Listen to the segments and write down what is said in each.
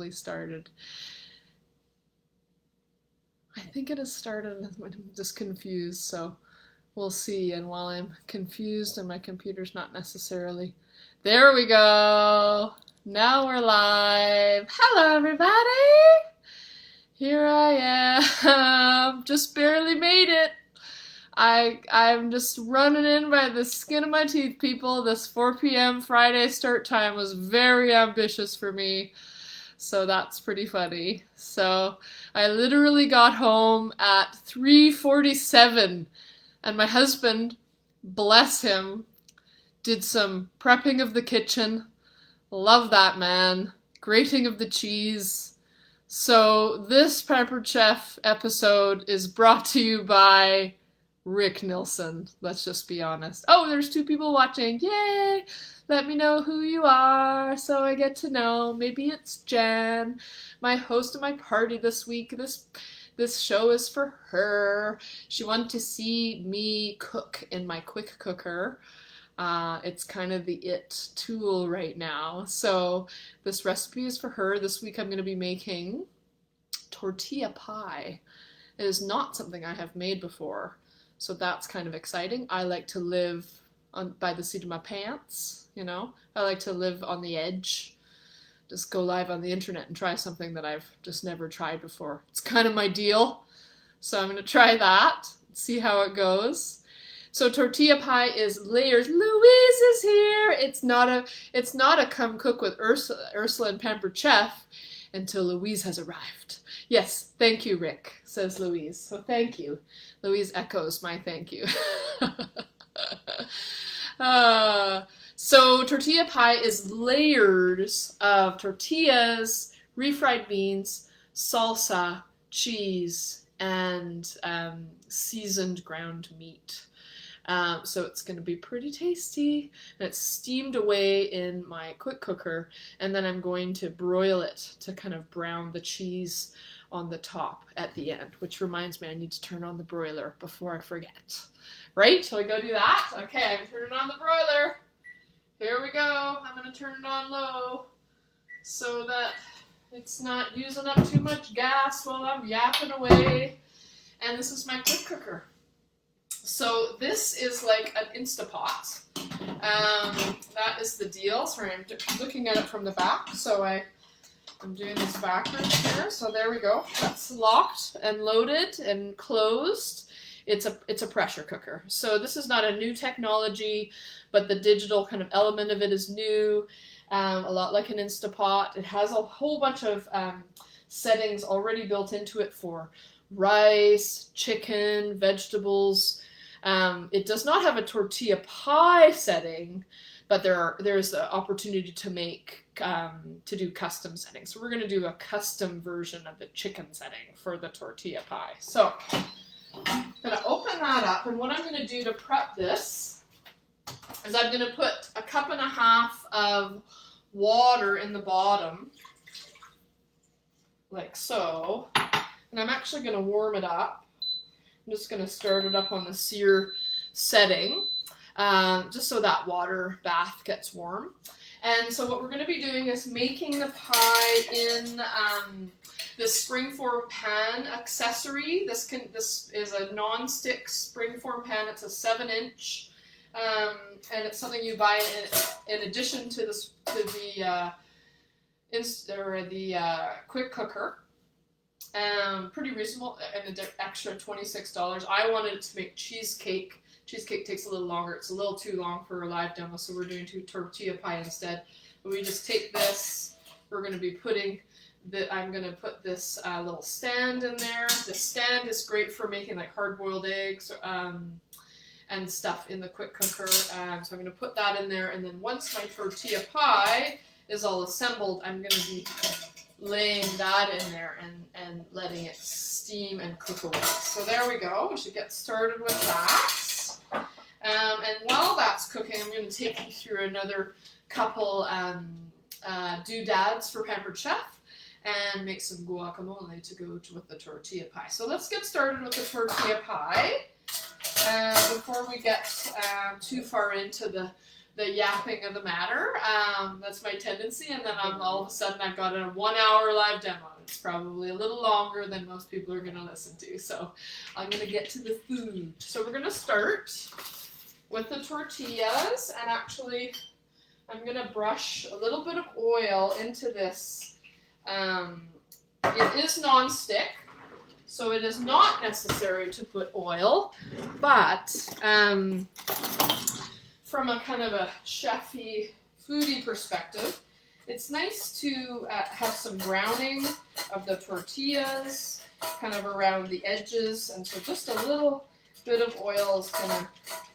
probably started. I think it has started. I'm just confused, so we'll see. And while I'm confused and my computer's not necessarily... There we go! Now we're live! Hello, everybody! Here I am! Just barely made it! I'm just running in by the skin of my teeth, people. This 4 p.m. Friday start time was very ambitious for me. So that's pretty funny. So I literally got home at 3:47 and my husband, bless him, did some prepping of the kitchen. Love that man. Grating of the cheese. So this Pampered Chef episode is brought to you by Rick Nilsson. Let's just be honest. Oh, there's 2 people watching. Yay! Let me know who you are so I get to know. Maybe it's Jen, my host of my party this week. This show is for her. She wanted to see me cook in my quick cooker. It's kind of the it tool right now. So this recipe is for her. This week I'm going to be making tortilla pie. It is not something I have made before. So that's kind of exciting. I like to live by the seat of my pants, you know. I like to live on the edge. Just go live on the internet and try something that I've just never tried before. It's kind of my deal. So I'm going to try that, see how it goes. So tortilla pie is layers. Louise is here. It's not a come cook with Ursula and Pampered Chef until Louise has arrived. Yes, thank you, Rick, says Louise. So thank you. Louise echoes my thank you. So tortilla pie is layers of tortillas, refried beans, salsa, cheese, and seasoned ground meat. So it's going to be pretty tasty, and it's steamed away in my quick cooker, and then I'm going to broil it to kind of brown the cheese on the top at the end, which reminds me I need to turn on the broiler before I forget. Right? Shall we go do that? Okay, I'm turning on the broiler. Here we go. I'm going to turn it on low so that it's not using up too much gas while I'm yapping away. And this is my quick cooker. So this is like an Instapot. That is the deal. Sorry, I'm looking at it from the back, so I'm doing this backwards here. So there we go. That's locked and loaded and closed. It's a pressure cooker. So this is not a new technology, but the digital kind of element of it is new. A lot like an Instapot. It has a whole bunch of settings already built into it for rice, chicken, vegetables. It does not have a tortilla pie setting, but there's the opportunity to do custom settings. So we're going to do a custom version of the chicken setting for the tortilla pie. So I'm going to open that up, and what I'm going to do to prep this is I'm going to put 1.5 cups of water in the bottom, like so, and I'm actually going to warm it up. I'm just going to start it up on the sear setting, just so that water bath gets warm. And so what we're going to be doing is making the pie in this springform pan accessory. This is a non-stick springform pan. It's a 7-inch, and it's something you buy in addition to the quick cooker. Pretty reasonable, and an extra $26. I wanted it to make cheesecake. Cheesecake takes a little longer. It's a little too long for a live demo, so we're doing tortilla pie instead. But we just take this. We're going to be I'm going to put this little stand in there. The stand is great for making like hard-boiled eggs and stuff in the quick cooker. So I'm going to put that in there, and then once my tortilla pie is all assembled, I'm going to be laying that in there and letting it steam and cook away. So there we go. We should get started with that. And while that's cooking, I'm going to take you through another couple doodads for Pampered Chef and make some guacamole to go with the tortilla pie. So let's get started with the tortilla pie before we get too far into the the yapping of the matter. That's my tendency, and then all of a sudden I've got a 1 hour live demo. It's probably a little longer than most people are going to listen to, so I'm going to get to the food. So we're going to start with the tortillas, and actually I'm going to brush a little bit of oil into this. It is non-stick, so it is not necessary to put oil, but from a kind of a chefy, foodie perspective, it's nice to have some browning of the tortillas kind of around the edges, and so just a little bit of oil is going to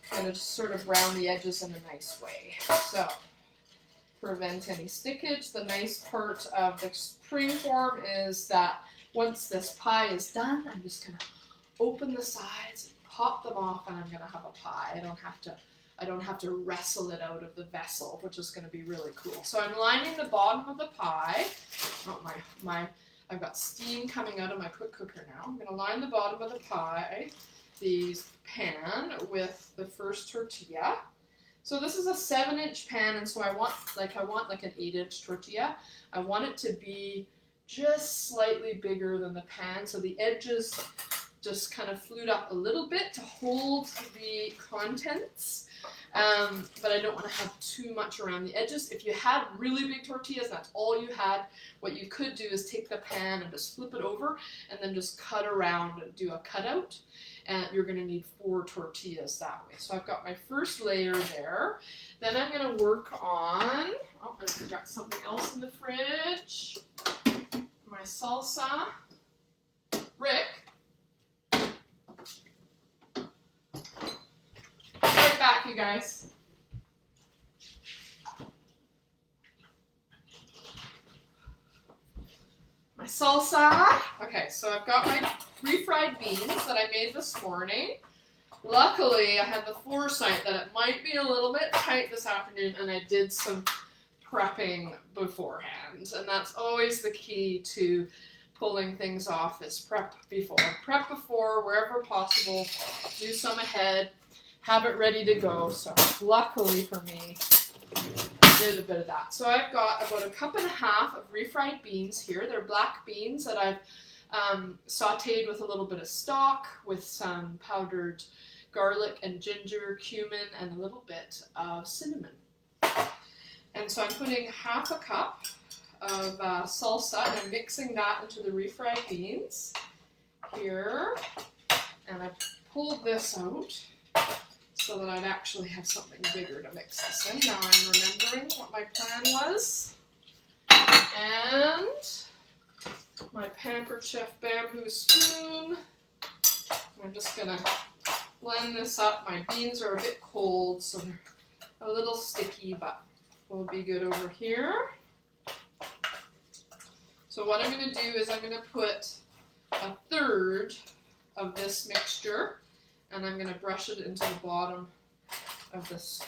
kind of sort of brown the edges in a nice way. So prevent any stickage. The nice part of the springform is that once this pie is done, I'm just going to open the sides, pop them off, and I'm going to have a pie. I don't have to wrestle it out of the vessel, which is going to be really cool. So I'm lining the bottom of the pie. Oh, I've got steam coming out of my quick cooker now. I'm going to line the bottom of the pie, the pan, with the first tortilla. So this is a 7-inch pan, and so I want like an 8-inch tortilla. I want it to be just slightly bigger than the pan, so the edges just kind of flute up a little bit to hold the contents, but I don't want to have too much around the edges. If you had really big tortillas, that's all you had, what you could do is take the pan and just flip it over and then just cut around and do a cutout, and you're going to need 4 tortillas that way. So I've got my first layer there. Then I'm going to work on, oh, I've got something else in the fridge, my salsa. Rick, right back, you guys. My salsa. Okay, so I've got my refried beans that I made this morning. Luckily, I had the foresight that it might be a little bit tight this afternoon, and I did some prepping beforehand. And that's always the key to pulling things off, is prep before. Prep before, wherever possible. Do some ahead. Have it ready to go. So luckily for me, I did a bit of that. So I've got about 1.5 cups of refried beans here. They're black beans that I've sauteed with a little bit of stock, with some powdered garlic and ginger, cumin, and a little bit of cinnamon. And so I'm putting 1/2 cup of salsa, and I'm mixing that into the refried beans here. And I pulled this out so that I'd actually have something bigger to mix this in. Now I'm remembering what my plan was. And my Pampered Chef bamboo spoon. I'm just going to blend this up. My beans are a bit cold, so they're a little sticky, but will be good over here. So what I'm going to do is I'm going to put 1/3 of this mixture, and I'm going to brush it into the bottom of this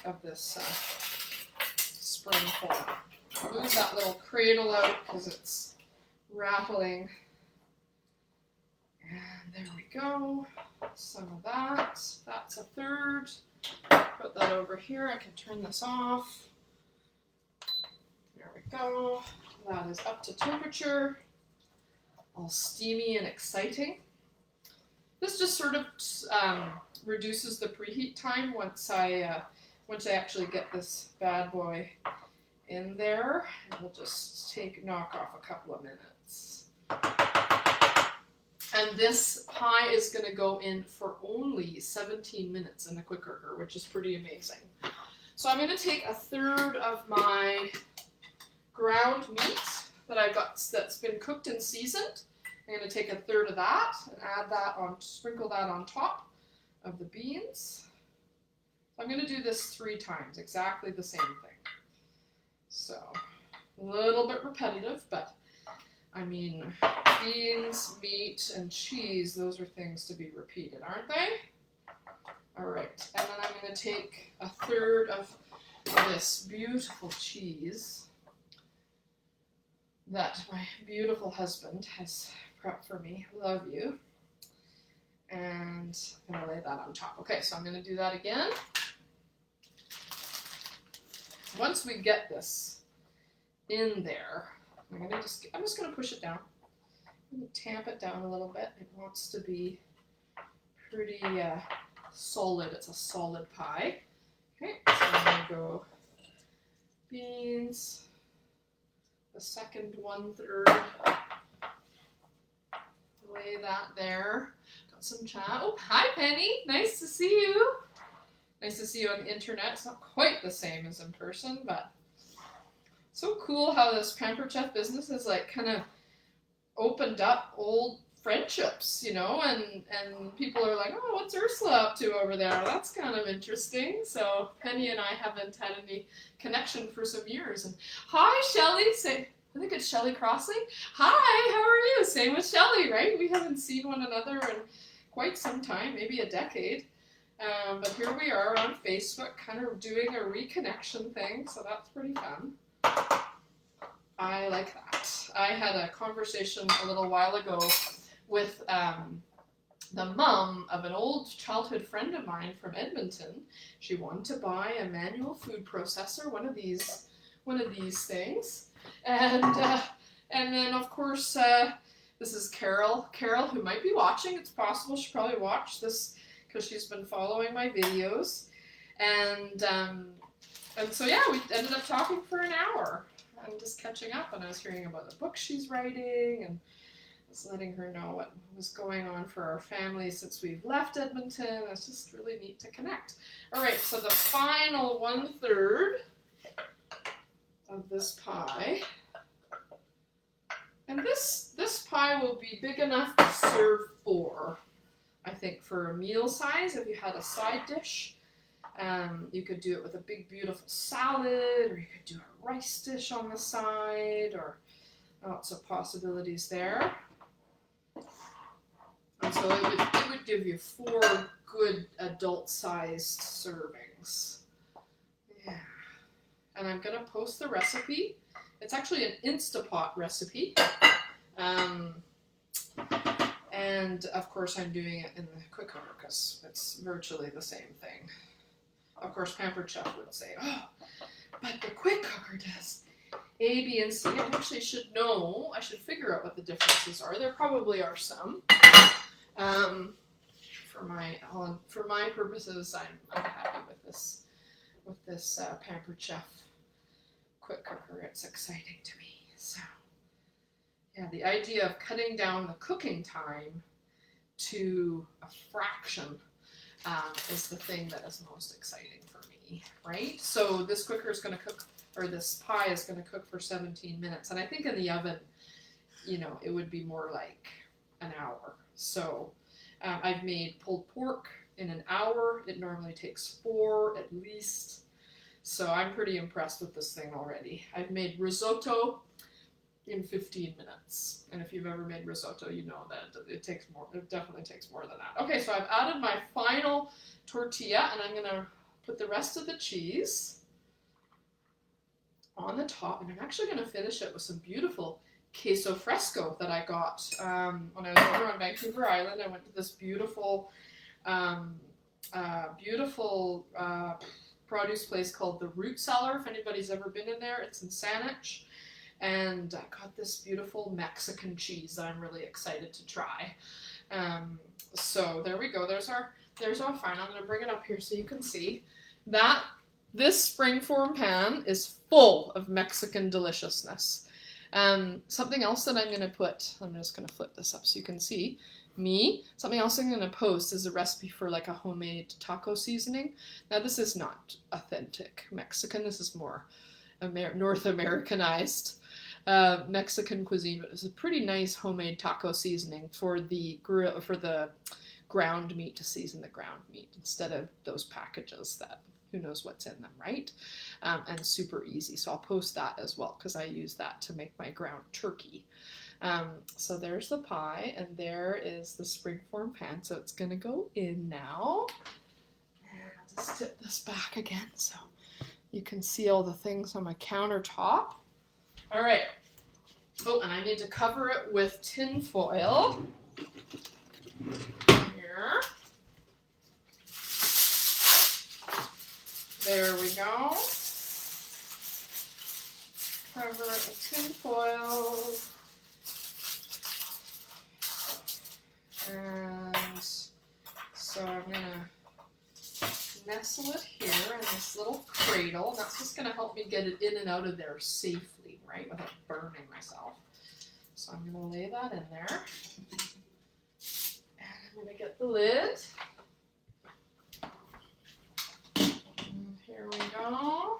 spring form. Move that little cradle out because it's rattling. And there we go. Some of that. That's 1/3. Put that over here. I can turn this off. There we go. That is up to temperature. All steamy and exciting. This just sort of reduces the preheat time once I actually get this bad boy in there. It'll just knock off a couple of minutes. And this pie is going to go in for only 17 minutes in the quick cooker, which is pretty amazing. So I'm going to take 1/3 of my ground meat that I've got that's been cooked and seasoned. I'm going to take 1/3 of that and sprinkle that on top of the beans. I'm going to do this 3 times, exactly the same thing. So a little bit repetitive, but I mean, beans, meat, and cheese, those are things to be repeated, aren't they? All right, and then I'm going to take 1/3 of this beautiful cheese that my beautiful husband has prepped for me. Love you. And I'm going to lay that on top. Okay, so I'm going to do that again. once we get this in there, I'm just gonna push it down. I'm gonna tamp it down a little bit. It wants to be pretty solid. It's a solid pie. Okay, so I'm gonna go beans, the second 1/3. Lay that there. Got some chat. Oh, hi Penny. Nice to see you. Nice to see you on the internet. It's not quite the same as in person, but so cool how this Pampered Chef business has like kind of opened up old friendships, you know, and people are like, oh, what's Ursula up to over there? That's kind of interesting. So Penny and I haven't had any connection for some years. And hi, Shelley. I think it's Shelley Crossley. Hi, how are you? Same with Shelley, right? We haven't seen one another in quite some time, maybe a decade. But here we are on Facebook, kind of doing a reconnection thing, so that's pretty fun. I like that. I had a conversation a little while ago with the mom of an old childhood friend of mine from Edmonton. She wanted to buy a manual food processor, one of these things, and then of course this is Carol, who might be watching. It's possible she probably watched this because she's been following my videos, and so yeah, we ended up talking for an hour and just catching up, and I was hearing about the book she's writing and just letting her know what was going on for our family since we've left Edmonton. It's just really neat to connect. All right, so the final 1/3 of this pie, and this pie will be big enough to serve 4. I think for a meal size, if you had a side dish, you could do it with a big beautiful salad, or you could do a rice dish on the side, or lots of possibilities there. And so it would give you 4 good adult-sized servings. Yeah. And I'm gonna post the recipe. It's actually an Instapot recipe. And of course I'm doing it in the quick cooker because it's virtually the same thing. Of course Pampered Chef would say, oh, but the quick cooker does A, B, and C. I actually should know, I should figure out what the differences are. There probably are some. For my purposes, I'm happy with this Pampered Chef quick cooker. It's exciting to me. So yeah, the idea of cutting down the cooking time to a fraction is the thing that is most exciting for me, right? So this cooker is going to cook, or this pie is going to cook for 17 minutes. And I think in the oven, you know, it would be more like an hour. So I've made pulled pork in an hour. It normally takes 4 at least. So I'm pretty impressed with this thing already. I've made risotto in 15 minutes. And if you've ever made risotto, you know that it takes more. It definitely takes more than that. Okay, so I've added my final tortilla, and I'm gonna put the rest of the cheese on the top, and I'm actually gonna finish it with some beautiful Queso Fresco that I got when I was over on Vancouver Island. I went to this beautiful produce place called the Root Cellar. If anybody's ever been in there, it's in Saanich. And I got this beautiful Mexican cheese that I'm really excited to try. So there we go. There's our final. I'm going to bring it up here so you can see that this springform pan is full of Mexican deliciousness. Something else that I'm going to put, I'm just going to flip this up so you can see something else I'm going to post is a recipe for like a homemade taco seasoning. Now this is not authentic Mexican. This is more North Americanized Mexican cuisine, but it's a pretty nice homemade taco seasoning for the ground meat, to season the ground meat instead of those packages that who knows what's in them, right? And super easy. So I'll post that as well because I use that to make my ground turkey. So there's the pie, and there is the springform pan. So it's gonna go in now. And I'll just tip this back again so you can see all the things on my countertop. All right. Oh, and I need to cover it with tin foil. Here. There we go. cover it with tin foil. And so I'm going to nestle it here in this little cradle. That's just going to help me get it in and out of there safely, right, without burning myself. So I'm going to lay that in there. And I'm going to get the lid. And here we go.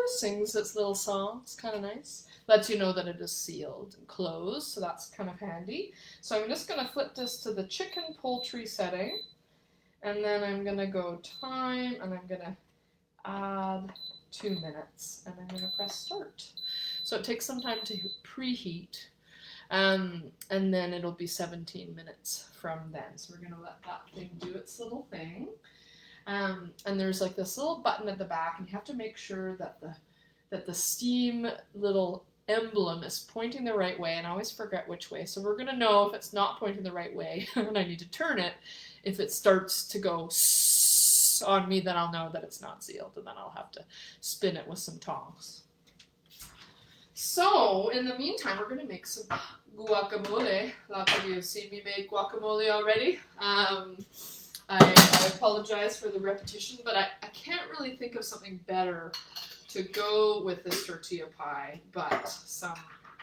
Sings its little song. It's kind of nice. Lets you know that it is sealed and closed, so that's kind of handy. So I'm just going to flip this to the chicken poultry setting, and then I'm going to go time, and I'm going to add 2 minutes, and I'm going to press start. So it takes some time to preheat, and then it'll be 17 minutes from then. So we're going to let that thing do its little thing. And there's like this little button at the back, and you have to make sure that the steam little emblem is pointing the right way, and I always forget which way. So we're going to know if it's not pointing the right way and I need to turn it. If it starts to go on me, then I'll know that it's not sealed, and then I'll have to spin it with some tongs. So in the meantime, we're going to make some guacamole. Lots of you have seen me make guacamole already. I apologize for the repetition, but I can't really think of something better to go with this tortilla pie, but some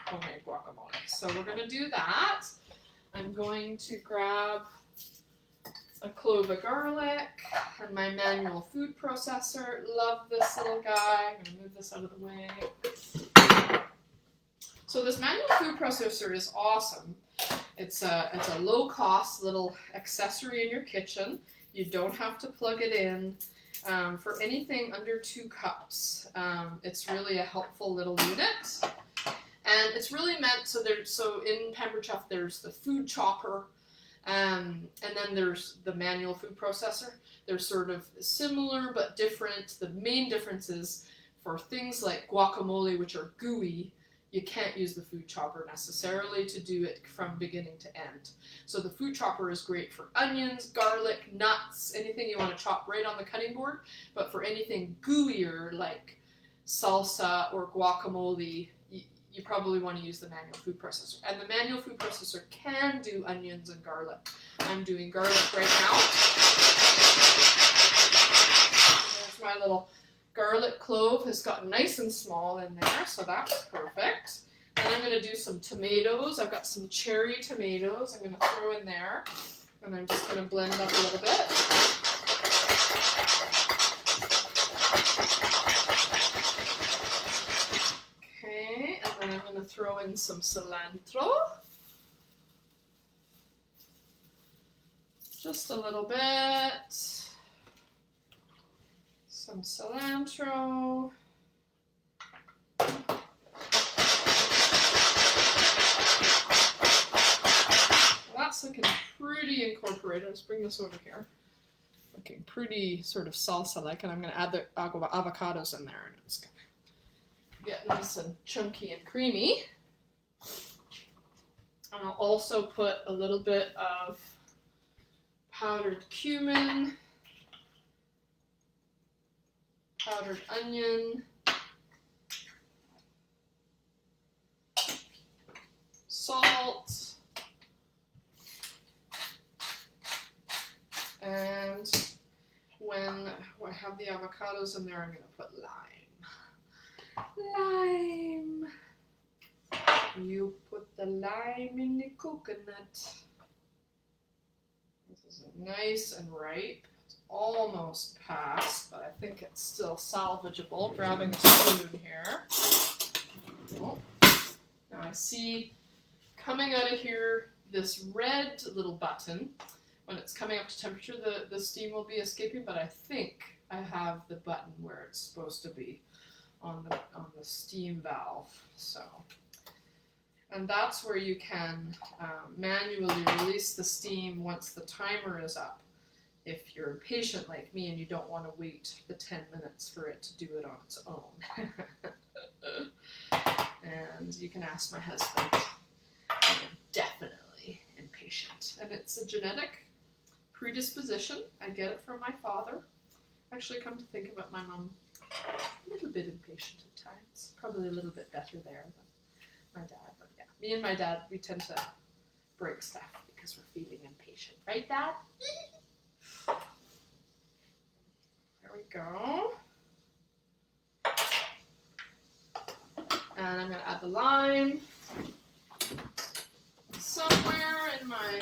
homemade guacamole. So we're going to do that. I'm going to grab a clove of garlic and my manual food processor. Love this little guy. I'm going to move this out of the way. So this manual food processor is awesome. It's a low-cost little accessory in your kitchen. You don't have to plug it in. For anything under 2 cups, it's really a helpful little unit, and it's really meant so in Pampered Chef there's the food chopper, and then there's the manual food processor. They're sort of similar but different. The main difference is for things like guacamole, which are gooey, you can't use the food chopper necessarily to do it from beginning to end. So the food chopper is great for onions, garlic, nuts, anything you want to chop right on the cutting board. But for anything gooier like salsa or guacamole, you probably want to use the manual food processor. And the manual food processor can do onions and garlic. I'm doing garlic right now. There's my little garlic clove has gotten nice and small in there, so that's perfect. And I'm going to do some tomatoes. I've got some cherry tomatoes I'm going to throw in there, and I'm just going to blend up a little bit. Okay, and then I'm going to throw in some cilantro. Just a little bit. Some cilantro. Well, that's looking pretty incorporated. Let's bring this over here. Looking pretty sort of salsa-like, and I'm going to add the avocados in there, and it's going to get nice and chunky and creamy. And I'll also put a little bit of powdered cumin, powdered onion, salt, and when I have the avocados in there, I'm going to put lime. Lime. You put the lime in the coconut. This is nice and ripe. Almost past, but I think it's still salvageable. Grabbing a spoon here. Oh. Now I see coming out of here this red little button. When it's coming up to temperature, the steam will be escaping, but I think I have the button where it's supposed to be on the steam valve. So, and that's where you can manually release the steam once the timer is up. If you're impatient like me and you don't want to wait the 10 minutes for it to do it on its own. And you can ask my husband. I'm definitely impatient. And it's a genetic predisposition. I get it from my father. Actually, come to think of it, my mom a little bit impatient at times. Probably a little bit better there than my dad. But yeah, me and my dad, we tend to break stuff because we're feeling impatient. Right, Dad? There we go. And I'm going to add the lime somewhere in my...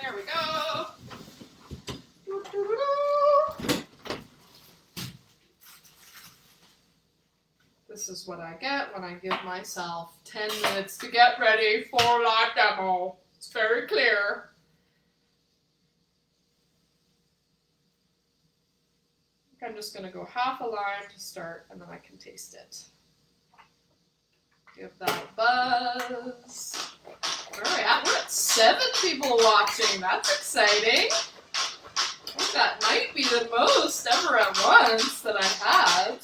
There we go. This is what I get when I give myself 10 minutes to get ready for la demo. It's very clear. I'm just going to go half a lime to start, and then I can taste it. Give that a buzz. Where are we at? We're at 7 people watching. That's exciting. I think that might be the most ever at once that I've had.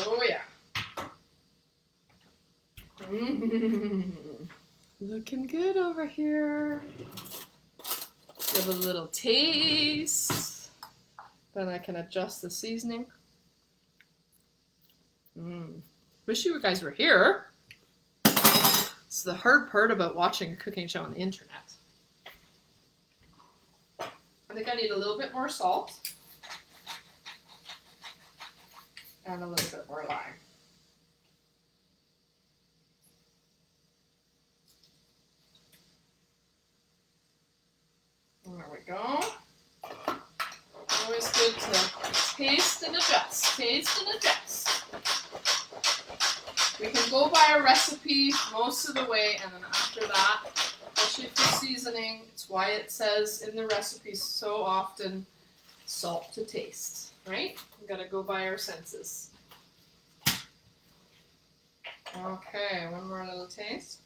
Oh yeah. Looking good over here. Give a little taste. Then I can adjust the seasoning. Wish you guys were here. It's the hard part about watching a cooking show on the internet. I think I need a little bit more salt. And a little bit more lime. There we go. Always good to taste and adjust. Taste and adjust. We can go by a recipe most of the way, and then after that, especially for seasoning, it's why it says in the recipe so often, salt to taste, right? We gotta go by our senses. Okay, one more little taste.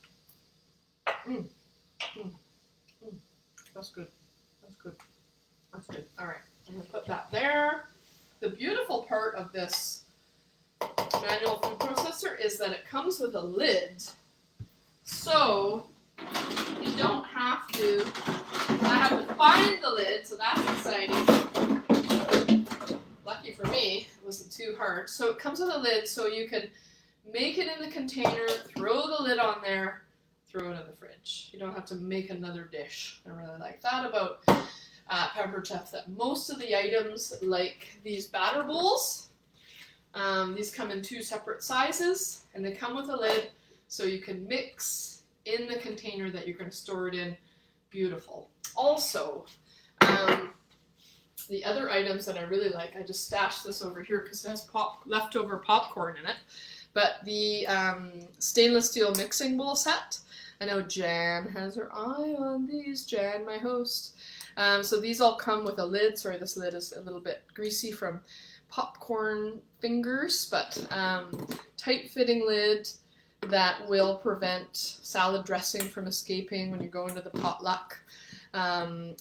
That's good. That's good. That's good. All right, I'm gonna put that there. The beautiful part of this manual food processor is that it comes with a lid, so you don't have to. I have to find the lid, so that's exciting. Lucky for me, it wasn't too hard. So it comes with a lid, so you can make it in the container, throw the lid on there, throw it in the fridge. You don't have to make another dish. I really like that about Pampered Chef, that most of the items, like these batter bowls, these come in 2 separate sizes, and they come with a lid, so you can mix in the container that you're going to store it in. Beautiful. Also, the other items that I really like, I just stashed this over here because it has leftover popcorn in it, but the stainless steel mixing bowl set. I know Jan has her eye on these. Jan, my host. So these all come with a lid. Sorry, this lid is a little bit greasy from popcorn fingers, but tight-fitting lid that will prevent salad dressing from escaping when you go into the potluck.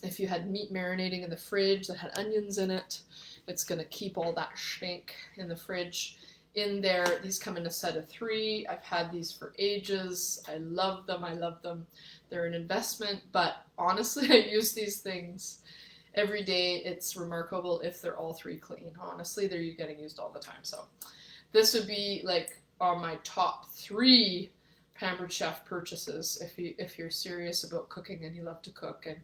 If you had meat marinating in the fridge that had onions in it, it's going to keep all that stink in the fridge in there. These come in a set of 3. I've had these for ages. I love them. I love them. They're an investment, but honestly, I use these things every day. It's remarkable if they're all 3 clean. Honestly, they're getting used all the time. So this would be like on my top 3 Pampered Chef purchases if you're serious about cooking and you love to cook and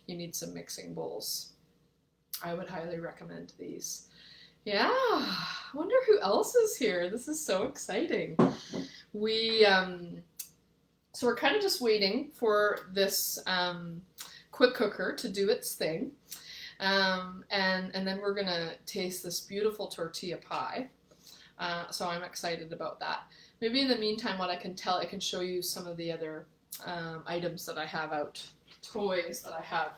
you need some mixing bowls. I would highly recommend these. Yeah, I wonder who else is here. This is so exciting. So we're kind of just waiting for this quick cooker to do its thing. And then we're gonna taste this beautiful tortilla pie. So I'm excited about that. Maybe in the meantime, what I can show you some of the other items that I have out, toys that I have.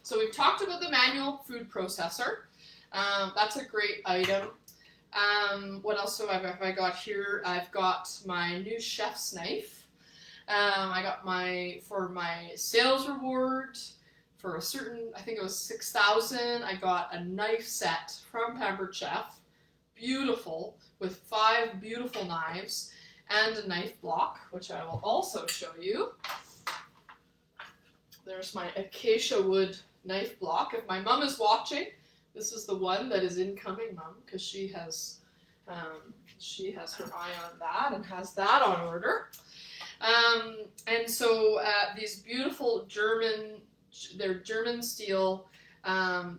So we've talked about the manual food processor. That's a great item. What else have I got here? I've got my new chef's knife. I got for my sales reward for a certain, I think it was 6,000. I got a knife set from Pampered Chef. Beautiful, with 5 beautiful knives. and a knife block, which I will also show you. There's my acacia wood knife block. If my mom is watching, this is the one that is incoming, Mom, because she has her eye on that and has that on order. And so these beautiful they're German steel.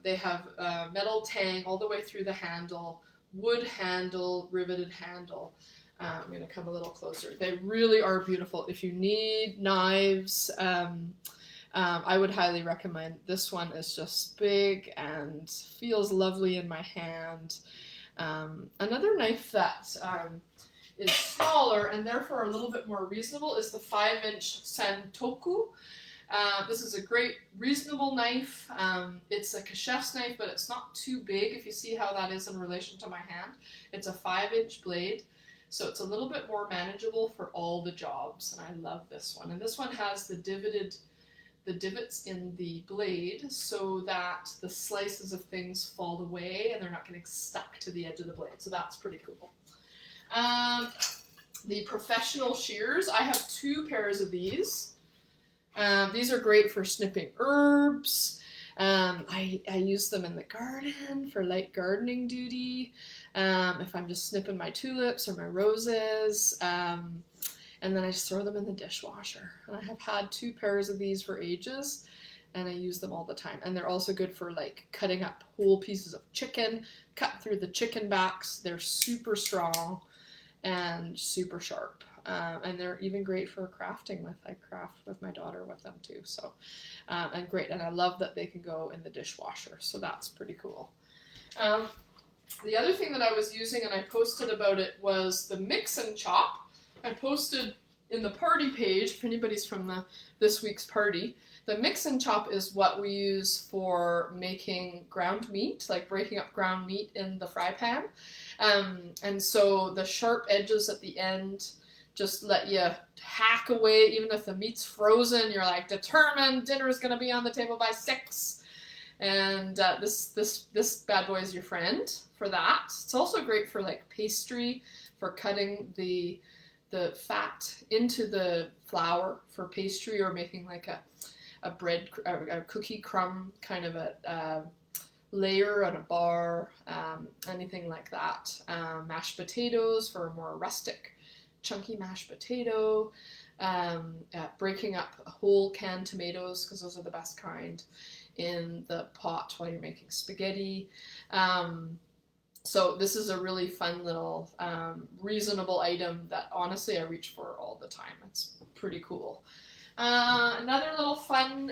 They have metal tang all the way through the handle, wood handle, riveted handle. I'm going to come a little closer. They really are beautiful. If you need knives, I would highly recommend. This one is just big and feels lovely in my hand. Another knife that is smaller and therefore a little bit more reasonable is the 5-inch Santoku. This is a great, reasonable knife. It's like a chef's knife, but it's not too big. If you see how that is in relation to my hand, it's a 5-inch blade, so it's a little bit more manageable for all the jobs, and I love this one. And this one has the divots in the blade so that the slices of things fall away and they're not getting stuck to the edge of the blade. So that's pretty cool. The professional shears, I have 2 pairs of these. These are great for snipping herbs. I use them in the garden for light gardening duty. If I'm just snipping my tulips or my roses. And then I just throw them in the dishwasher. And I have had 2 pairs of these for ages, and I use them all the time. And they're also good for like cutting up whole pieces of chicken, cut through the chicken backs. They're super strong and super sharp. And they're even great for crafting with. I craft with my daughter with them too. So, and great. And I love that they can go in the dishwasher. So that's pretty cool. The other thing that I was using, and I posted about it, was the mix and chop. I posted in the party page, if anybody's from this week's party, the mix and chop is what we use for making ground meat, like breaking up ground meat in the fry pan. And so the sharp edges at the end just let you hack away. Even if the meat's frozen, you're like determined dinner's going to be on the table by 6. And this bad boy is your friend for that. It's also great for like pastry, for cutting the fat into the flour for pastry, or making like a cookie crumb kind of a layer on a bar, anything like that. Mashed potatoes for a more rustic, chunky mashed potato. Breaking up whole canned tomatoes, because those are the best kind, in the pot while you're making spaghetti. So this is a really fun little reasonable item that honestly I reach for all the time. It's pretty cool. Another little fun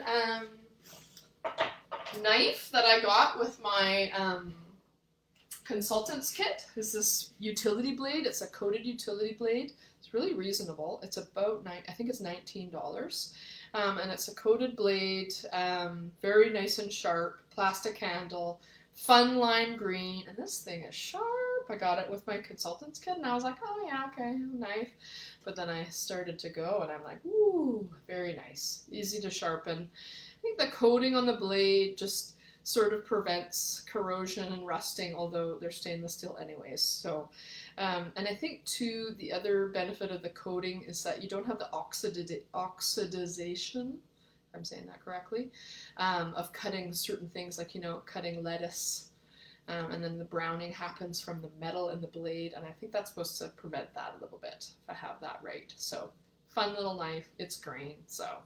knife that I got with my consultant's kit is this utility blade. It's a coated utility blade. It's really reasonable. It's about I think it's $19. And it's a coated blade, very nice and sharp, plastic handle, fun lime green, and this thing is sharp. I got it with my consultant's kit, and I was like, oh yeah, okay, knife. But then I started to go, and I'm like, ooh, very nice, easy to sharpen. I think the coating on the blade just sort of prevents corrosion and rusting, although they're stainless steel anyways. So, and I think too, the other benefit of the coating is that you don't have the oxidization, if I'm saying that correctly, of cutting certain things, like, cutting lettuce, and then the browning happens from the metal in the blade, and I think that's supposed to prevent that a little bit, if I have that right. So, fun little knife. It's green, so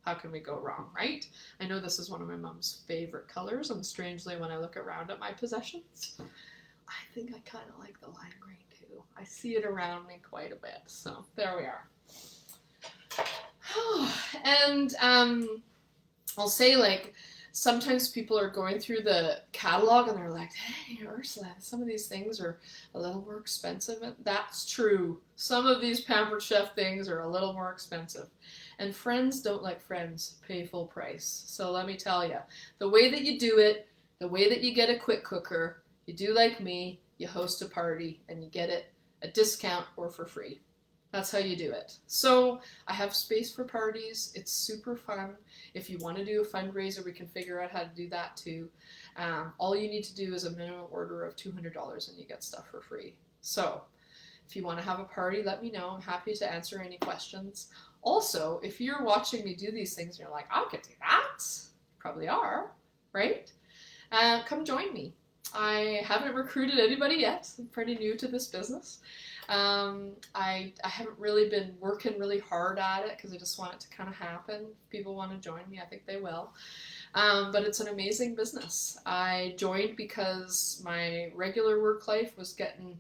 how can we go wrong, right? I know this is one of my mom's favorite colors, and strangely, when I look around at my possessions, I think I kind of like the lime green too. I see it around me quite a bit, so there we are. And I'll say, like, sometimes people are going through the catalog and they're like, hey, Ursula, some of these things are a little more expensive. And that's true. Some of these Pampered Chef things are a little more expensive. And friends don't like friends pay full price. So let me tell you, the way that you do it, the way that you get a quick cooker, you do like me, you host a party and you get it a discount or for free. That's how you do it. So I have space for parties. It's super fun. If you want to do a fundraiser, we can figure out how to do that too. All you need to do is a minimum order of $200 and you get stuff for free. So If you want to have a party, let me know. I'm happy to answer any questions. Also, if you're watching me do these things and you're like, I could do that, you probably are, right? Come join me. I haven't recruited anybody yet. I'm pretty new to this business. I haven't really been working really hard at it because I just want it to kind of happen. If people want to join me, I think they will. But it's an amazing business. I joined because my regular work life was getting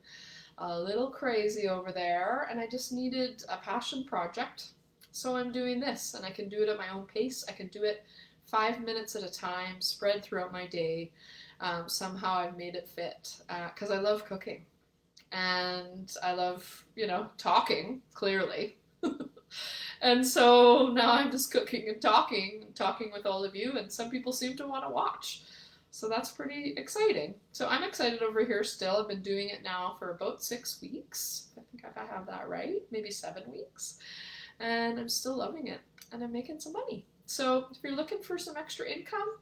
a little crazy over there, and I just needed a passion project. So I'm doing this, and I can do it at my own pace. I can do it 5 minutes at a time, spread throughout my day. Somehow I've made it fit because I love cooking. And I love, talking, clearly. And so now I'm just cooking and talking with all of you, and some people seem to want to watch. So that's pretty exciting. So I'm excited over here still. I've been doing it now for about 6 weeks. I think I have that right, maybe 7 weeks. And I'm still loving it, and I'm making some money. So if you're looking for some extra income,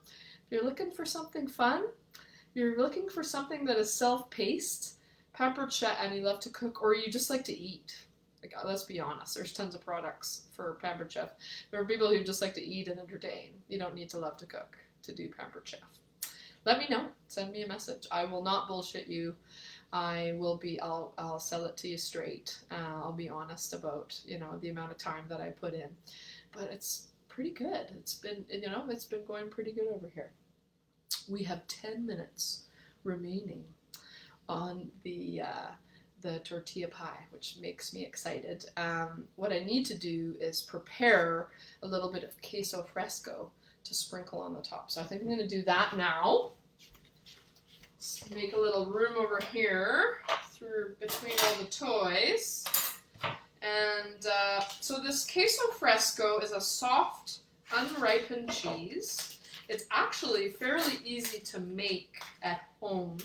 if you're looking for something fun, if you're looking for something that is self-paced, Pampered Chef, and you love to cook, or you just like to eat. Like, let's be honest, there's tons of products for Pampered Chef. There are people who just like to eat and entertain. You don't need to love to cook to do Pampered Chef. Let me know. Send me a message. I will not bullshit you. I'll sell it to you straight. I'll be honest about, the amount of time that I put in. But it's pretty good. It's been going pretty good over here. We have 10 minutes remaining on the tortilla pie, which makes me excited. What I need to do is prepare a little bit of queso fresco to sprinkle on the top. So I think I'm going to do that now. Let's make a little room over here between all the toys. And so this queso fresco is a soft, unripened cheese. It's actually fairly easy to make at home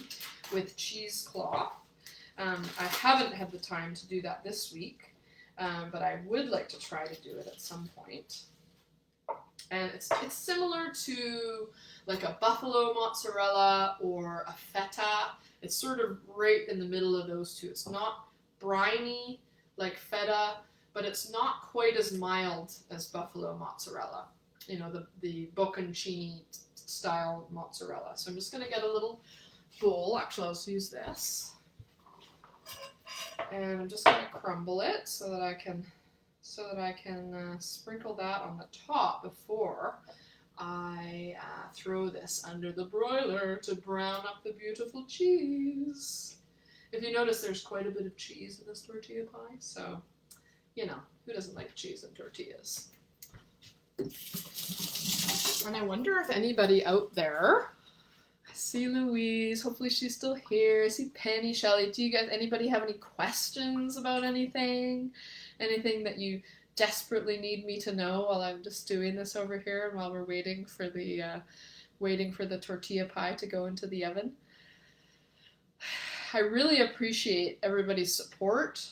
with cheesecloth. I haven't had the time to do that this week, but I would like to try to do it at some point. And it's similar to like a buffalo mozzarella or a feta. It's sort of right in the middle of those two. It's not briny like feta, but it's not quite as mild as buffalo mozzarella. The bocconcini style mozzarella. So I'm just going to get a little bowl. Actually, I'll use this. And I'm just going to crumble it so that I can sprinkle that on the top before I throw this under the broiler to brown up the beautiful cheese. If you notice, there's quite a bit of cheese in this tortilla pie, so, who doesn't like cheese and tortillas? And I wonder if anybody out there, I see Louise, hopefully she's still here, I see Penny, Shelley, anybody have any questions about anything? Anything that you desperately need me to know while I'm just doing this over here and while we're waiting for the tortilla pie to go into the oven? I really appreciate everybody's support.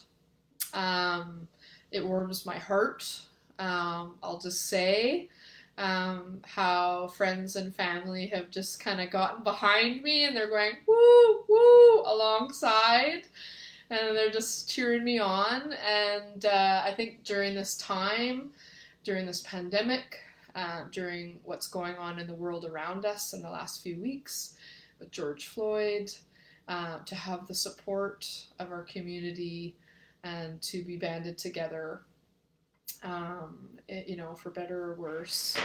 It warms my heart. I'll just say how friends and family have just kind of gotten behind me and they're going woo, woo alongside. And they're just cheering me on. And I think during this time, during this pandemic, during what's going on in the world around us in the last few weeks with George Floyd, to have the support of our community and to be banded together, for better or worse,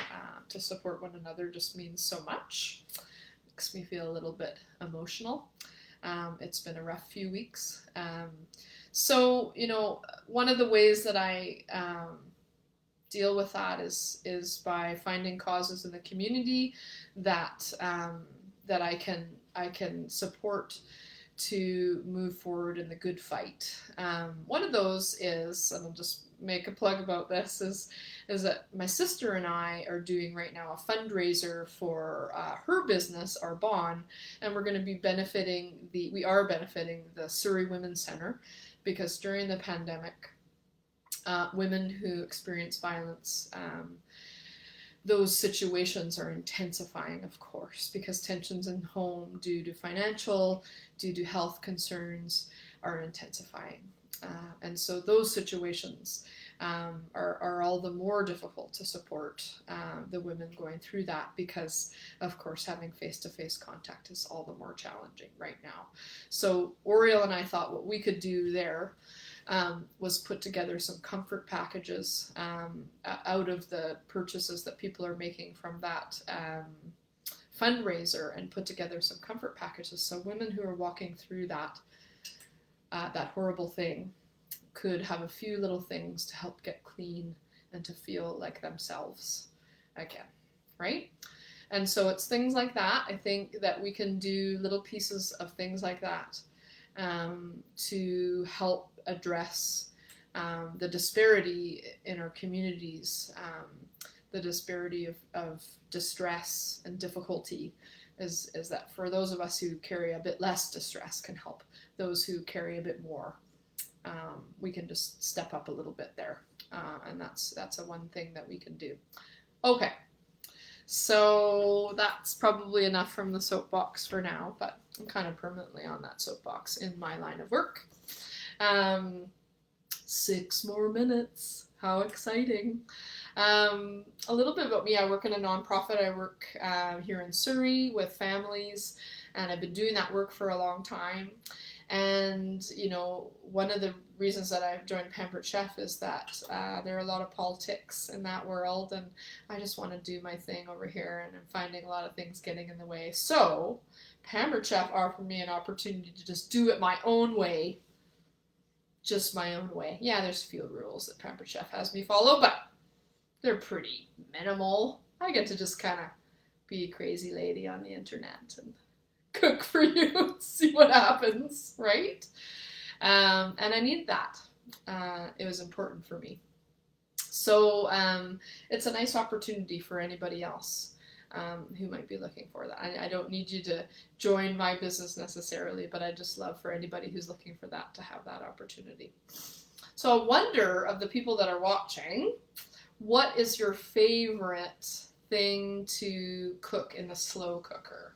to support one another just means so much. Makes me feel a little bit emotional. It's been a rough few weeks. So, one of the ways that I deal with that is by finding causes in the community that I can support to move forward in the good fight. One of those is, and I'll just make a plug about this, is that my sister and I are doing right now a fundraiser for her business, Arbonne, and we're going to be benefiting the Surrey Women's Centre, because during the pandemic, women who experience violence, those situations are intensifying, of course, because tensions in home due to health concerns are intensifying. And so those situations are all the more difficult to support the women going through that, because of course having face-to-face contact is all the more challenging right now. So Oriel and I thought what we could do there was put together some comfort packages out of the purchases that people are making from that fundraiser, and put together some comfort packages so women who are walking through that horrible thing could have a few little things to help get clean and to feel like themselves again, right? And so it's things like that. I think that we can do little pieces of things like that to help address the disparity in our communities, the disparity of distress and difficulty is that for those of us who carry a bit less distress can help those who carry a bit more. We can just step up a little bit there, and that's a one thing that we can do. Okay, so that's probably enough from the soapbox for now, but I'm kind of permanently on that soapbox in my line of work. 6 more minutes, how exciting. A little bit about me. I work in a nonprofit. I work here in Surrey with families, and I've been doing that work for a long time. And, you know, one of the reasons that I've joined Pampered Chef is that there are a lot of politics in that world, and I just want to do my thing over here, and I'm finding a lot of things getting in the way. So Pampered Chef offered me an opportunity to just do it my own way. Just my own way. Yeah, there's a few rules that Pampered Chef has me follow, but they're pretty minimal. I get to just kind of be a crazy lady on the internet and cook for you and see what happens, right? And I need that. It was important for me. So it's a nice opportunity for anybody else who might be looking for that. I don't need you to join my business necessarily, but I just love for anybody who's looking for that to have that opportunity. So I wonder, of the people that are watching, what is your favorite thing to cook in the slow cooker?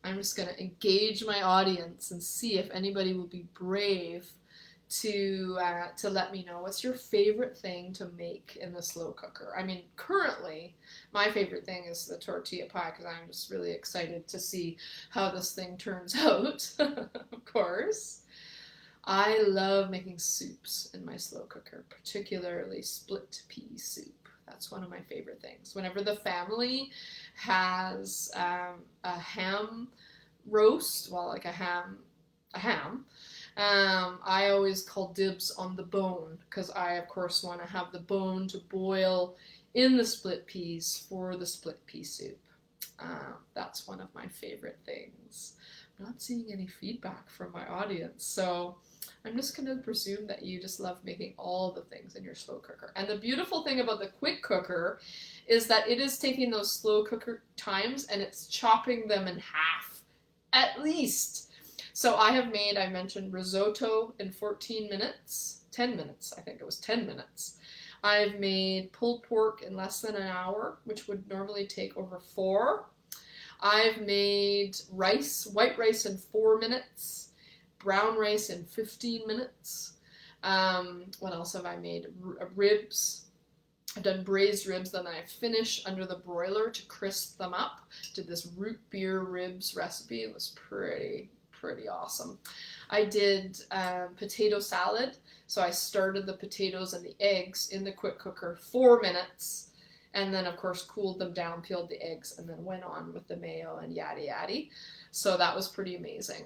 I'm just going to engage my audience and see if anybody will be brave to let me know what's your favorite thing to make in the slow cooker. I mean, currently, my favorite thing is the tortilla pie, because I'm just really excited to see how this thing turns out, of course. I love making soups in my slow cooker, particularly split pea soup. That's one of my favorite things. Whenever the family has a ham roast, well, like a ham, I always call dibs on the bone, because I, of course, want to have the bone to boil in the split peas for the split pea soup. That's one of my favorite things. I'm not seeing any feedback from my audience, so I'm just going to presume that you just love making all the things in your slow cooker. And the beautiful thing about the quick cooker is that it is taking those slow cooker times and it's chopping them in half, at least. So I mentioned risotto in 14 minutes, 10 minutes, I think it was 10 minutes. I've made pulled pork in less than an hour, which would normally take over 4. I've made rice, white rice in 4 minutes, brown rice in 15 minutes. What else have I made? Ribs. I've done braised ribs, then I finish under the broiler to crisp them up. Did this root beer ribs recipe. It was pretty awesome. I did potato salad. So I started the potatoes and the eggs in the quick cooker 4 minutes, and then of course cooled them down, peeled the eggs, and then went on with the mayo and yada yada. So that was pretty amazing.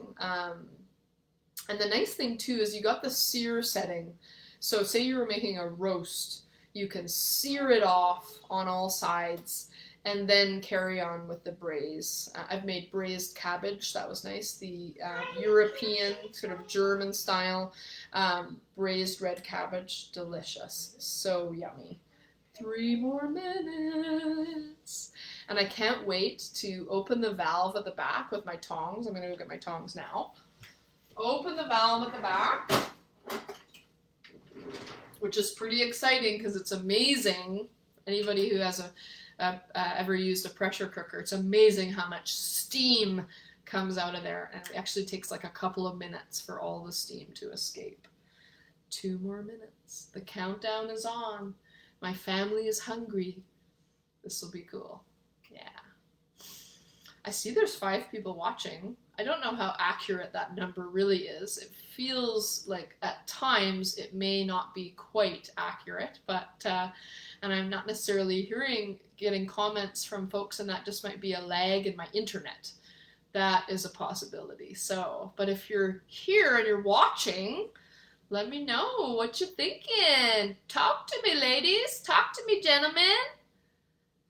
And the nice thing too is you got the sear setting. So say you were making a roast, you can sear it off on all sides and then carry on with the braise. I've made braised cabbage, that was nice. The European, sort of German style braised red cabbage, delicious, so yummy. 3 more minutes. And I can't wait to open the valve at the back with my tongs. I'm gonna go get my tongs now. Open the valve at the back, which is pretty exciting because it's amazing. Anybody who has ever used a pressure cooker, it's amazing how much steam comes out of there, and it actually takes like a couple of minutes for all the steam to escape. 2 more minutes. The countdown is on. My family is hungry. This will be cool. Yeah. I see there's 5 people watching. I don't know how accurate that number really is. It feels like at times it may not be quite accurate, but and I'm not necessarily getting comments from folks, and that just might be a lag in my internet. That is a possibility. So, but if you're here and you're watching, let me know what you're thinking. Talk to me, ladies. Talk to me, gentlemen.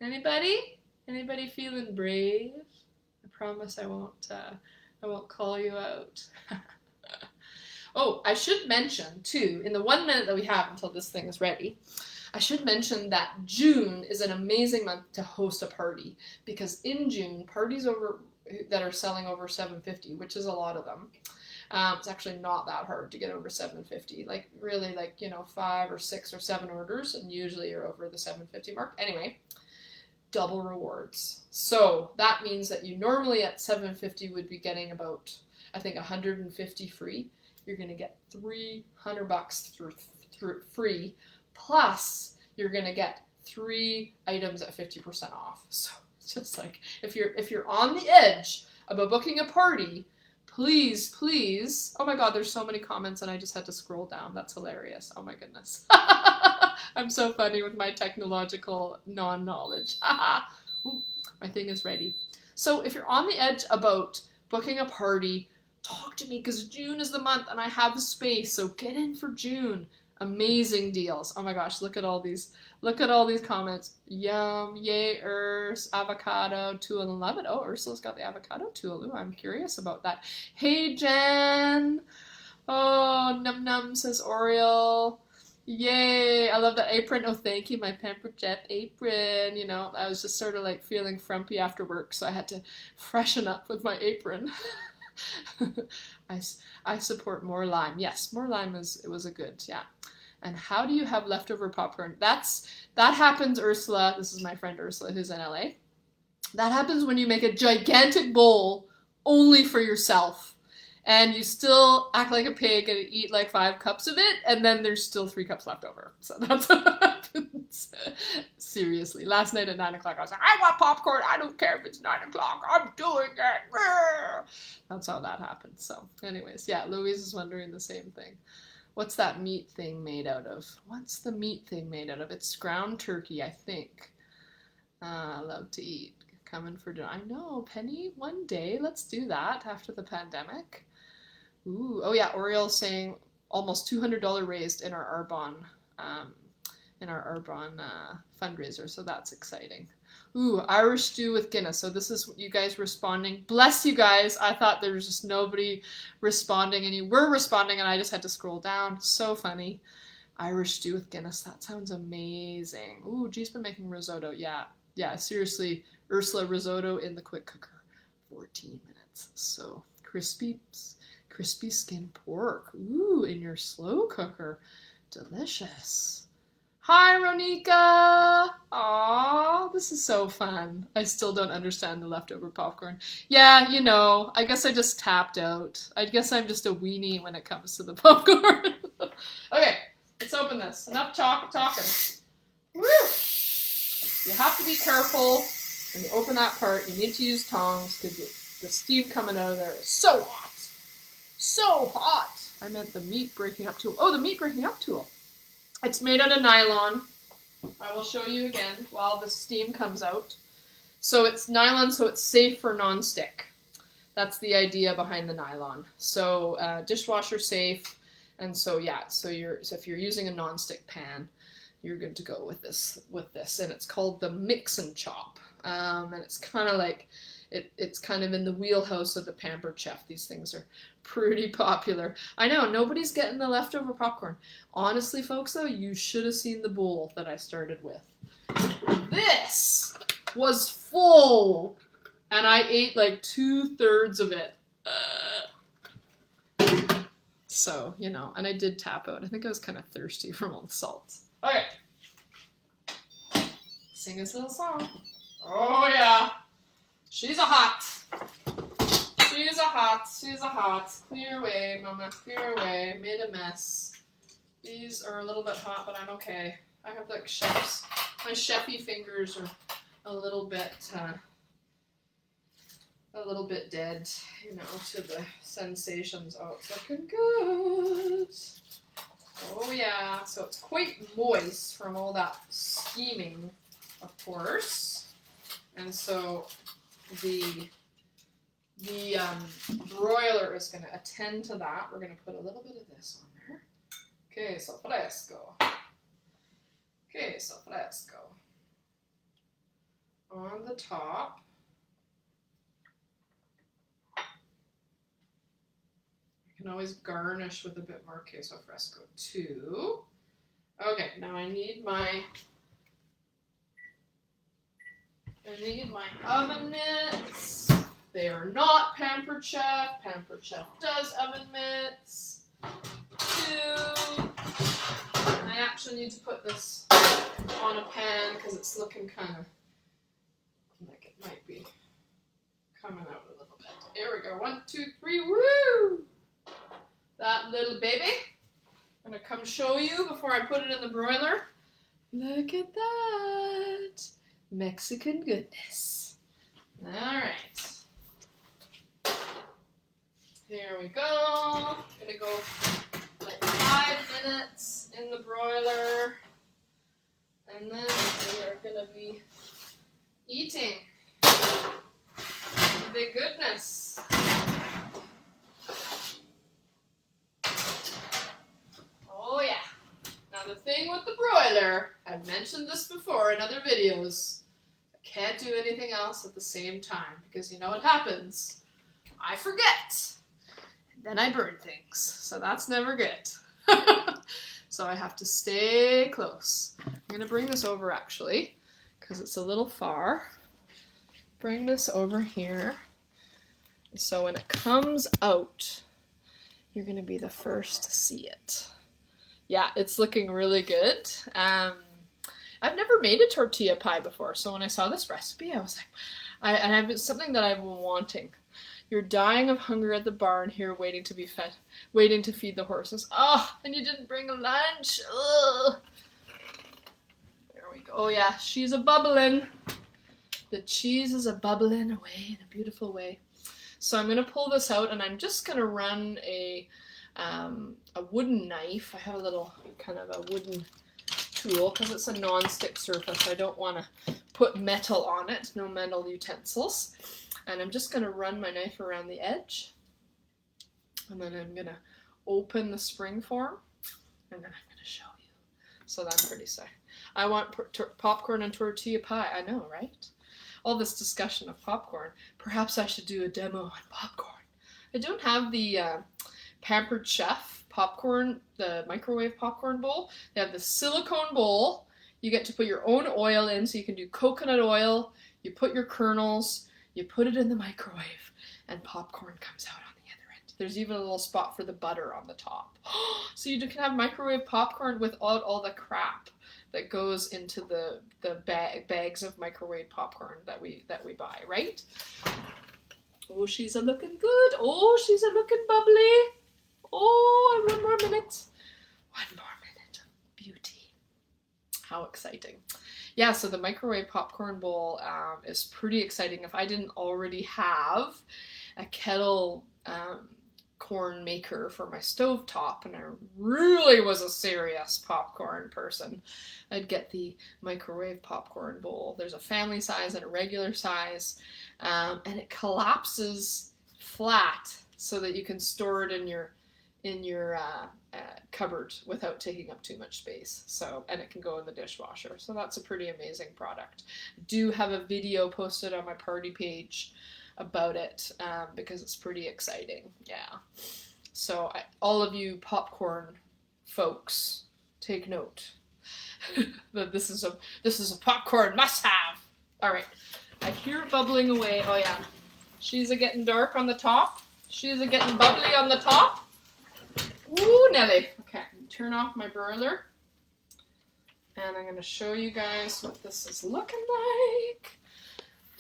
Anybody? Anybody feeling brave? I promise I won't call you out. Oh, I should mention too, in the 1 minute that we have until this thing is ready, I should mention that June is an amazing month to host a party, because in June, parties that are selling over $7.50, which is a lot of them. It's actually not that hard to get over $7.50. Like really, like, you know, 5 or 6 or 7 orders, and usually you're over the $7.50 mark. Anyway, double rewards. So that means that you normally at $7.50 would be getting about, I think, 150 free. You're going to get $300 through free, plus you're going to get 3 items at 50% off. So it's just like, if you're on the edge about booking a party, please, please. Oh my God, there's so many comments and I just had to scroll down. That's hilarious. Oh my goodness. I'm so funny with my technological non-knowledge. Ooh, my thing is ready. So if you're on the edge about booking a party, talk to me, because June is the month and I have the space. So get in for June. Amazing deals. Oh my gosh, look at all these comments. Yum, yay, avocado, tool, and love it. Oh, Ursula's got the avocado tool. Ooh, I'm curious about that. Hey, Jen. Oh, num num, says Oriole. Yay, I love that apron. Oh, thank you, my Pampered Chef apron. You know, I was just sort of like feeling frumpy after work, so I had to freshen up with my apron. I support more lime. Yes, more lime was a good, yeah. And how do you have leftover popcorn? That happens, Ursula. This is my friend Ursula, who's in LA. That happens when you make a gigantic bowl only for yourself, and you still act like a pig and eat like 5 cups of it, and then there's still 3 cups left over. So that's what happens. Seriously. Last night at 9 o'clock, I was like, I want popcorn. I don't care if it's 9 o'clock. I'm doing it. That's how that happened. So anyways, yeah, Louise is wondering the same thing. What's that meat thing made out of? What's the meat thing made out of? It's ground turkey, I think. I love to eat. Coming for dinner. I know, Penny, one day. Let's do that after the pandemic. Ooh, oh yeah, Oriole saying almost $200 raised in our Arbonne fundraiser, so that's exciting. Ooh, Irish stew with Guinness. So this is you guys responding. Bless you guys. I thought there was just nobody responding, and you were responding, and I just had to scroll down. So funny. Irish stew with Guinness. That sounds amazing. Ooh, G's been making risotto. Yeah, seriously. Ursula, risotto in the quick cooker. 14 minutes. So crispy skin pork. Ooh, in your slow cooker. Delicious. Hi, Ronika! Aww, this is so fun. I still don't understand the leftover popcorn. Yeah, you know, I guess I just tapped out. I guess I'm just a weenie when it comes to the popcorn. Okay, let's open this. Enough talking. Woo! You have to be careful when you open that part. You need to use tongs because the steam coming out of there is so hot. So hot! I meant the meat breaking up tool. Oh, the meat breaking up tool. It's made out of nylon. I will show you again while the steam comes out. So it's nylon, so it's safe for non-stick. That's the idea behind the nylon. So dishwasher safe, and so yeah. So if you're using a non-stick pan, you're good to go with this. And it's called the Mix and Chop, and it's kind of like it's kind of in the wheelhouse of the Pampered Chef. These things are pretty popular. I know, nobody's getting the leftover popcorn. Honestly, folks, though, you should have seen the bowl that I started with. This was full, and I ate like 2/3 of it. So, you know, and I did tap out. I think I was kind of thirsty from all the salt. Okay. Sing this little song. Oh, yeah. She's a hot. She's a hot. Clear away, mama. Clear away. Made a mess. These are a little bit hot, but I'm okay. I have like chefs. My chefy fingers are a little bit dead, you know, to the sensations. Oh, it's looking good. Oh yeah, so it's quite moist from all that steaming, of course. And so the broiler is going to attend to that. We're going to put a little bit of this on there. Queso Fresco. Queso Fresco. On the top. You can always garnish with a bit more Queso Fresco too. Okay, now I need my oven mitts. They are not Pampered Chef. Pampered Chef does oven mitts too. And I actually need to put this on a pan because it's looking kind of like it might be coming out a little bit. Here we go. 1, 2, 3. Woo! That little baby. I'm going to come show you before I put it in the broiler. Look at that. Mexican goodness. All right. Here we go. Gonna go like 5 minutes in the broiler. And then we are gonna be eating the goodness. Oh yeah. Now the thing with the broiler, I've mentioned this before in other videos, I can't do anything else at the same time because you know what happens? I forget. Then I burn things, so that's never good. So I have to stay close. I'm going to bring this over actually, because it's a little far. Bring this over here. So when it comes out, you're going to be the first to see it. Yeah, it's looking really good. I've never made a tortilla pie before, so when I saw this recipe, I was like, it's something that I've been wanting. You're dying of hunger at the barn here, waiting to be fed, waiting to feed the horses. Oh, and you didn't bring a lunch. Ugh. There we go. Oh yeah, she's a bubbling. The cheese is a bubbling away in a beautiful way. So I'm gonna pull this out, and I'm just gonna run a wooden knife. I have a little kind of a wooden tool because it's a non-stick surface. I don't want to put metal on it. No metal utensils. And I'm just going to run my knife around the edge. And then I'm going to open the springform. And then I'm going to show you. So I'm pretty sorry. I want popcorn and tortilla pie. I know, right? All this discussion of popcorn. Perhaps I should do a demo on popcorn. I don't have the Pampered Chef popcorn, the microwave popcorn bowl. They have the silicone bowl. You get to put your own oil in, so you can do coconut oil. You put your kernels. You put it in the microwave, and popcorn comes out on the other end. There's even a little spot for the butter on the top. So you can have microwave popcorn without all the crap that goes into the bags of microwave popcorn that we buy, right? Oh, she's a looking good. Oh, she's a looking bubbly. Oh, 1 more minute. 1 more minute of beauty. How exciting. Yeah, so the microwave popcorn bowl is pretty exciting. If I didn't already have a kettle corn maker for my stovetop, and I really was a serious popcorn person, I'd get the microwave popcorn bowl. There's a family size and a regular size, and it collapses flat so that you can store it in your cupboard without taking up too much space. So, and it can go in the dishwasher. So that's a pretty amazing product. I do have a video posted on my party page about it because it's pretty exciting. Yeah. So all of you popcorn folks, take note that this is a popcorn must-have. All right. I hear it bubbling away. Oh yeah. She's a getting dark on the top. She's a getting bubbly on the top. Ooh, Nelly. Okay, turn off my broiler. And I'm going to show you guys what this is looking like.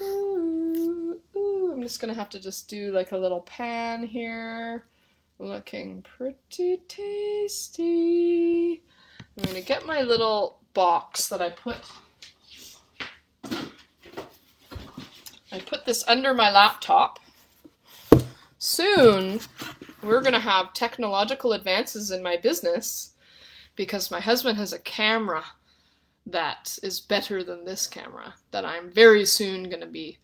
Ooh, I'm just going to have to just do like a little pan here. Looking pretty tasty. I'm going to get my little box that I put this under my laptop. Soon, we're going to have technological advances in my business because my husband has a camera that is better than this camera that I'm very soon going to be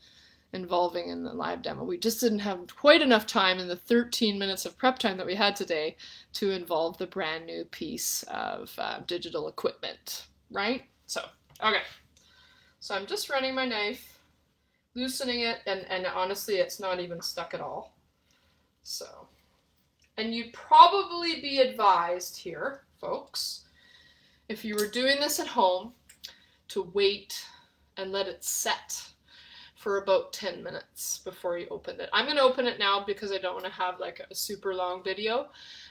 involving in the live demo. We just didn't have quite enough time in the 13 minutes of prep time that we had today to involve the brand new piece of digital equipment, right? So, okay. So I'm just running my knife, loosening it, and honestly, it's not even stuck at all. So, and you'd probably be advised here, folks, if you were doing this at home, to wait and let it set for about 10 minutes before you open it. I'm going to open it now because I don't want to have like a super long video.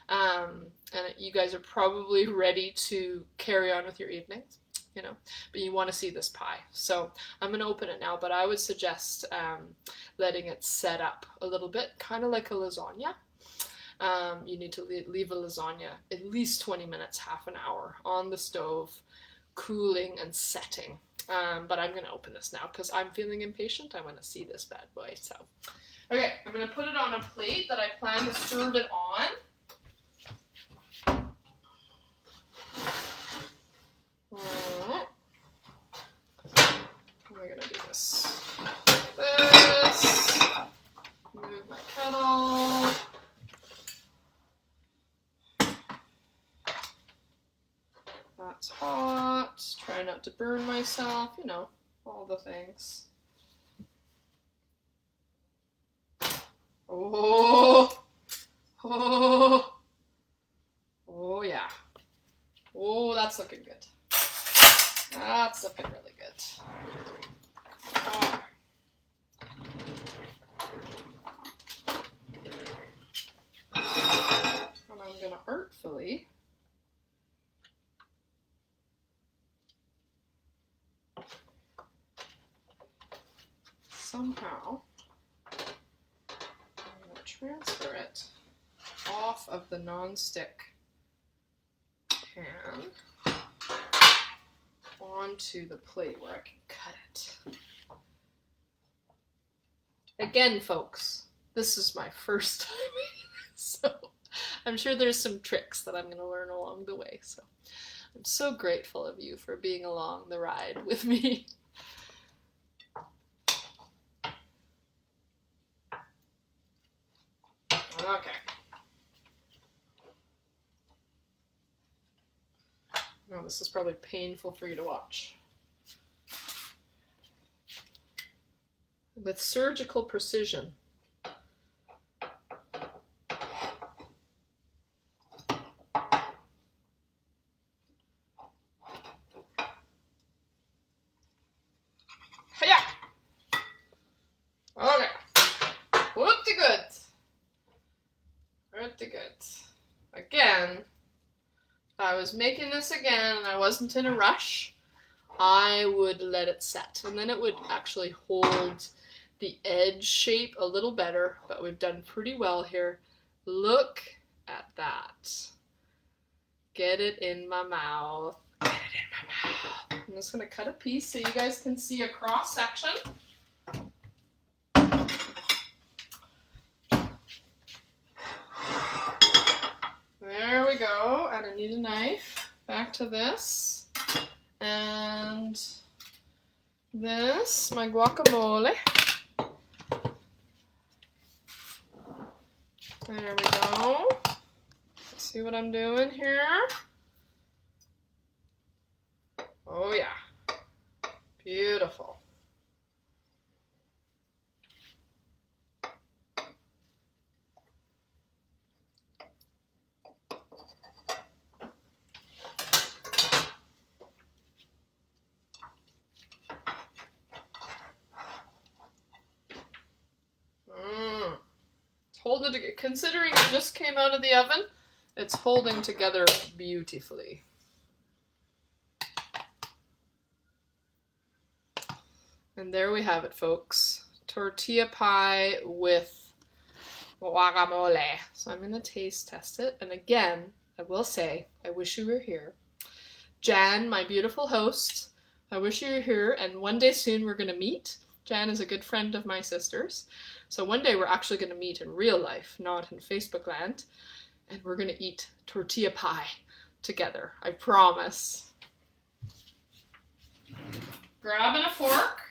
And you guys are probably ready to carry on with your evenings, you know, but you want to see this pie. So I'm going to open it now, but I would suggest letting it set up a little bit, kind of like a lasagna. You need to leave a lasagna at least 20 minutes, half an hour on the stove, cooling and setting. But I'm going to open this now because I'm feeling impatient. I want to see this bad boy. So, okay, I'm going to put it on a plate that I plan to serve it on. How am I going to do this? This. Move my kettle. That's hot. Try not to burn myself, you know, all the things. Oh, oh, oh yeah. Oh, that's looking good. That's looking really good. Oh. And I'm going to artfully somehow I'm going to transfer it off of the non-stick pan onto the plate where I can cut it. Again, folks, this is my first time, so I'm sure there's some tricks that I'm going to learn along the way. So I'm so grateful of you for being along the ride with me. Okay. Oh, this is probably painful for you to watch. With surgical precision. Hiya! Okay. Pretty good. Pretty good. Again, if I was making this again and I wasn't in a rush, I would let it set. And then it would actually hold the edge shape a little better, but we've done pretty well here. Look at that. Get it in my mouth. Get it in my mouth. I'm just going to cut a piece so you guys can see a cross section. There we go. And I need a knife. Back to this. And this, my guacamole. There we go. See what I'm doing here? Oh yeah. Beautiful. Holding it, considering it just came out of the oven, it's holding together beautifully. And there we have it, folks. Tortilla pie with guacamole. So I'm gonna taste test it. And again, I will say, I wish you were here. Jan, my beautiful host, I wish you were here, and one day soon we're gonna meet. Jan is a good friend of my sister's. So one day we're actually gonna meet in real life, not in Facebook land. And we're gonna eat tortilla pie together. I promise. Grabbing a fork.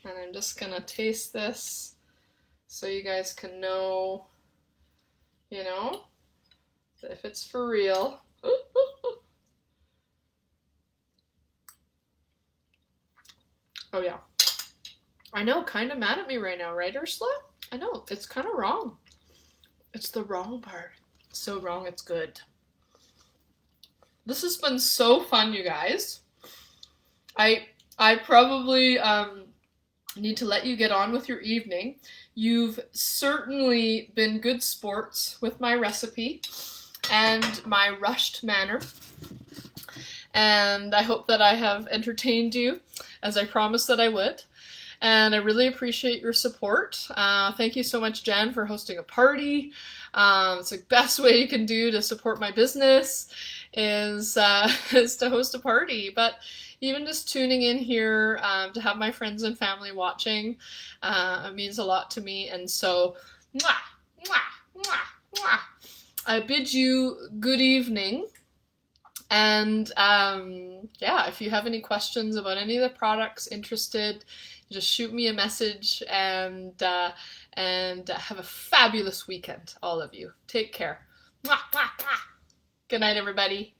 And I'm just gonna taste this so you guys can know, you know, if it's for real. Oh yeah. I know, kind of mad at me right now, right, Ursula? I know, it's kind of wrong. It's the wrong part. It's so wrong, it's good. This has been so fun, you guys. I probably need to let you get on with your evening. You've certainly been good sports with my recipe and my rushed manner. And I hope that I have entertained you as I promised that I would. And I really appreciate your support. Thank you so much, Jan, for hosting a party. It's the best way you can do to support my business is to host a party. But even just tuning in here to have my friends and family watching it means a lot to me. And so, mwah, mwah, mwah, mwah. I bid you good evening. And yeah, if you have any questions about any of the products, interested, just shoot me a message, and have a fabulous weekend, all of you. Take care. Mwah, mwah, mwah. Good night, everybody.